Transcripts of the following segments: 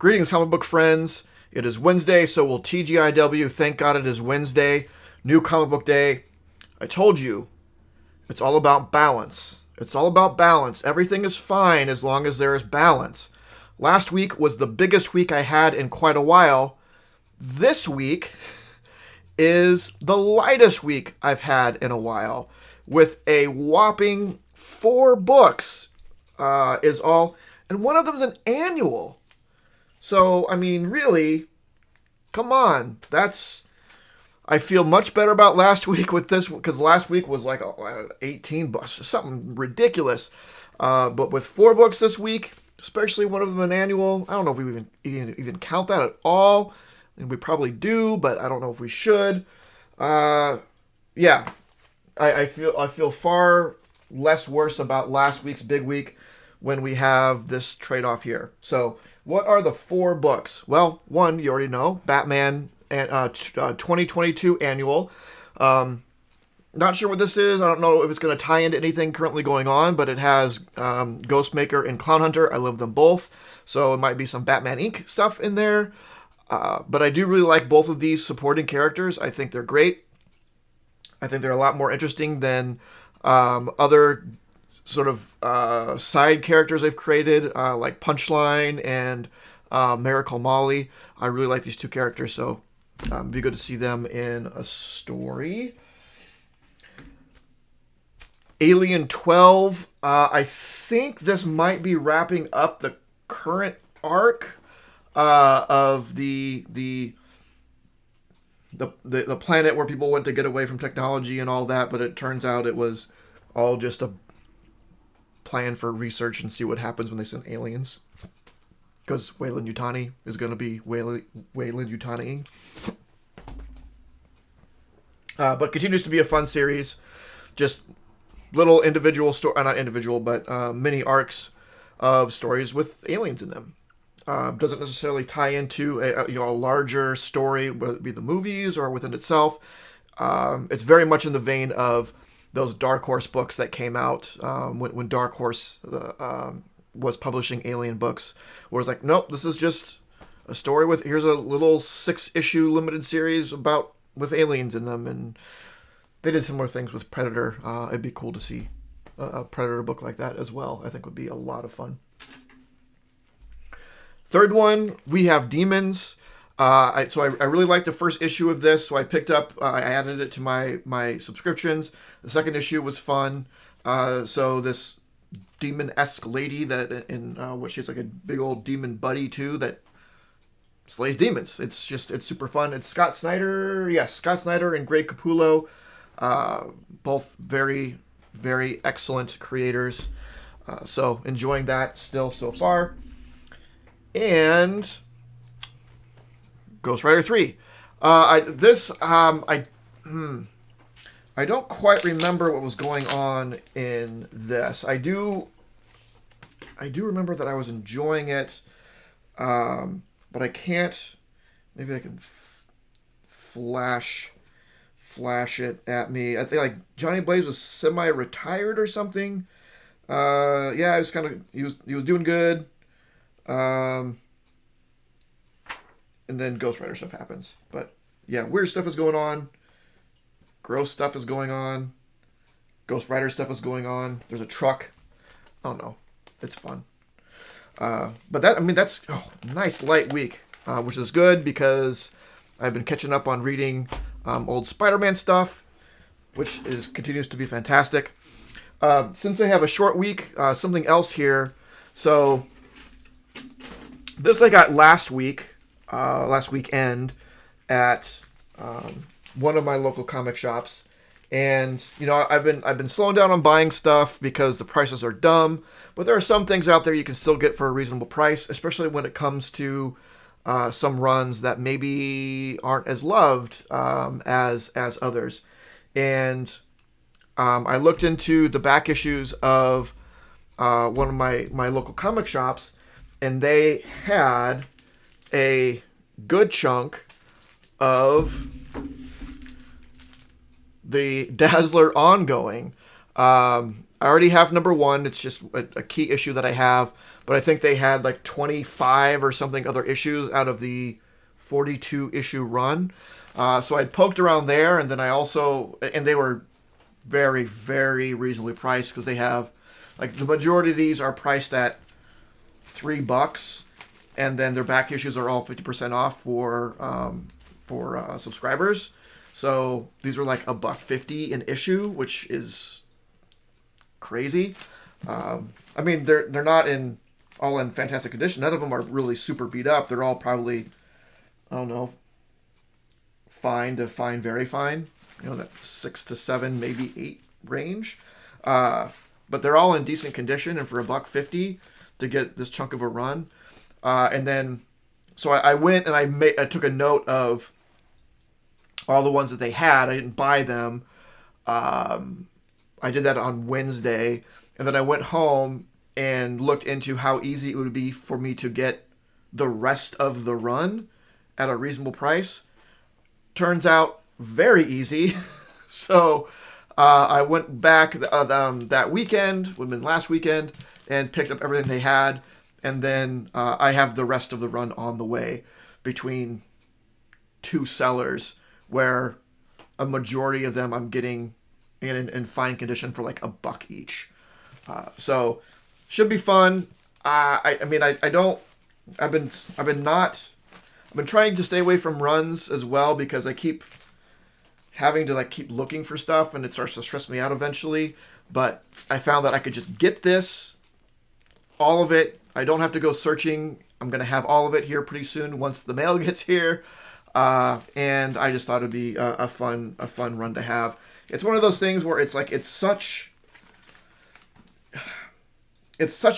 Greetings, comic book friends. It is Wednesday, so we'll TGIW. Thank God it is Wednesday. New comic book day. I told you, it's all about balance. It's all about balance. Everything is fine as long as there is balance. Last week was the biggest week I had in quite a while. This week is the lightest week I've had in a while, with a whopping 4 books is all, and one of them is an annual. So, I mean, really, come on. I feel much better about last week with this, because last week was like 18 books, something ridiculous. But with 4 books this week, especially one of them an annual, I don't know if we even count that at all. And we probably do, but I don't know if we should. Yeah, I feel far less worse about last week's big week when we have this trade-off here. So, what are the 4 books? Well, one, you already know, Batman and 2022 annual. Not sure what this is. I don't know if it's going to tie into anything currently going on, but it has Ghostmaker and Clown Hunter. I love them both, so it might be some Batman Inc. stuff in there. But I do really like both of these supporting characters. I think they're great. I think they're a lot more interesting than other sort of side characters they've created, like Punchline and Miracle Molly. I really like these 2 characters, so it'd be good to see them in a story. Alien 12. I think this might be wrapping up the current arc of the planet where people went to get away from technology and all that, but it turns out it was all just a plan for research and see what happens when they send aliens. Because Weyland-Yutani is going to be Weyland-Yutani. But continues to be a fun series. Just little individual not individual, but mini arcs of stories with aliens in them. Doesn't necessarily tie into a larger story, whether it be the movies or within itself. It's very much in the vein of those Dark Horse books that came out when Dark Horse was publishing Alien books, where it's like, nope, this is just a story here's a little 6-issue limited series with aliens in them, and they did similar things with Predator. It'd be cool to see a Predator book like that as well. I think would be a lot of fun. Third one, we have Demons. I really liked the first issue of this, so I picked up, I added it to my subscriptions. The second issue was fun. So this demon-esque lady she's like a big old demon buddy too that slays demons. It's super fun. It's Scott Snyder and Greg Capullo, both very, very excellent creators. So enjoying that still so far. And Ghost Rider 3. I don't quite remember what was going on in this. I do remember that I was enjoying it, but I can't. Maybe I can flash it at me. I think like Johnny Blaze was semi-retired or something. Yeah, he was doing good. And then Ghost Rider stuff happens. But yeah, weird stuff is going on. Gross stuff is going on. Ghost Rider stuff is going on. There's a truck. I don't know. It's fun. But that's nice light week, which is good because I've been catching up on reading old Spider-Man stuff, which continues to be fantastic. Since I have a short week, something else here. So this I got last weekend at one of my local comic shops, and I've been slowing down on buying stuff because the prices are dumb, but there are some things out there you can still get for a reasonable price, especially when it comes to some runs that maybe aren't as loved as others. And I looked into the back issues of one of my local comic shops, and they had a good chunk of the Dazzler ongoing. I already have number 1. It's just a key issue that I have, but I think they had like 25 or something other issues out of the 42 issue run. So I'd poked around there, and then and they were very, very reasonably priced because they have, like, the majority of these are priced at $3, and then their back issues are all 50% off for subscribers. So these are like $1.50 an issue, which is crazy. I mean, they're not all in fantastic condition. None of them are really super beat up. They're all probably, I don't know, fine to fine, very fine. You know, that 6 to 7, maybe 8 range. But they're all in decent condition, and for $1.50 to get this chunk of a run. And then, so I went and I took a note of all the ones that they had. I didn't buy them. I did that on Wednesday, and then I went home and looked into how easy it would be for me to get the rest of the run at a reasonable price. Turns out very easy. So I went back that weekend, would have been last weekend, and picked up everything they had. And then I have the rest of the run on the way between 2 sellers, where a majority of them I'm getting in fine condition for like $1 each. So should be fun. I've been trying to stay away from runs as well, because I keep having to keep looking for stuff, and it starts to stress me out eventually. But I found that I could just get this, all of it. I don't have to go searching. I'm going to have all of it here pretty soon once the mail gets here. And I just thought it'd be a fun run to have. It's one of those things where it's such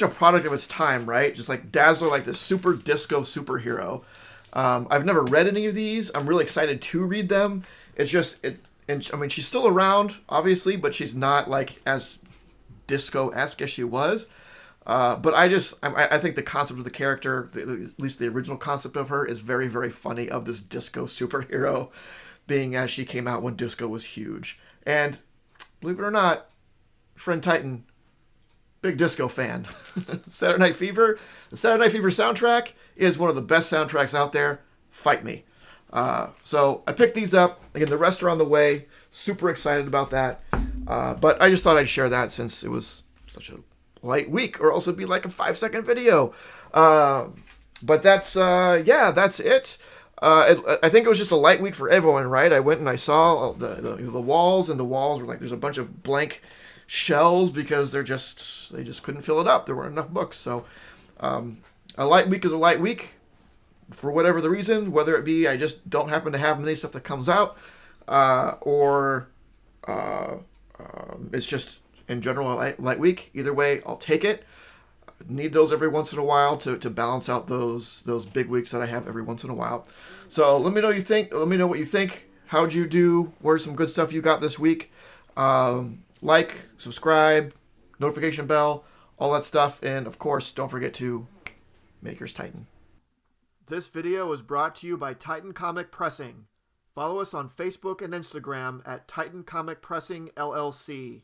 a product of its time, right? Just like Dazzler, like this super disco superhero. I've never read any of these. I'm really excited to read them. And I mean, she's still around, obviously, but she's not like as disco-esque as she was. But I think the concept of the character, at least the original concept of her, is very, very funny, of this disco superhero, being as she came out when disco was huge. And believe it or not, friend Titan, big disco fan. Saturday Night Fever, the Saturday Night Fever soundtrack is one of the best soundtracks out there. Fight me. So I picked these up. Again, the rest are on the way. Super excited about that. But I just thought I'd share that since it was such a light week, or else it'd be like a 5-second video. But that's it. I think it was just a light week for everyone, right? I went and I saw the walls, and the walls were like, there's a bunch of blank shelves because they just couldn't fill it up. There weren't enough books. So a light week is a light week for whatever the reason, whether it be I just don't happen to have many stuff that comes out, or it's just in general a light week. Either way, I'll take it. Need those every once in a while to balance out those big weeks that I have every once in a while. So let me know what you think. How'd you do? Where's some good stuff you got this week? Like, subscribe, notification bell, all that stuff. And of course, don't forget to make yours Titan. This video is brought to you by Titan Comic Pressing. Follow us on Facebook and Instagram at Titan Comic Pressing LLC.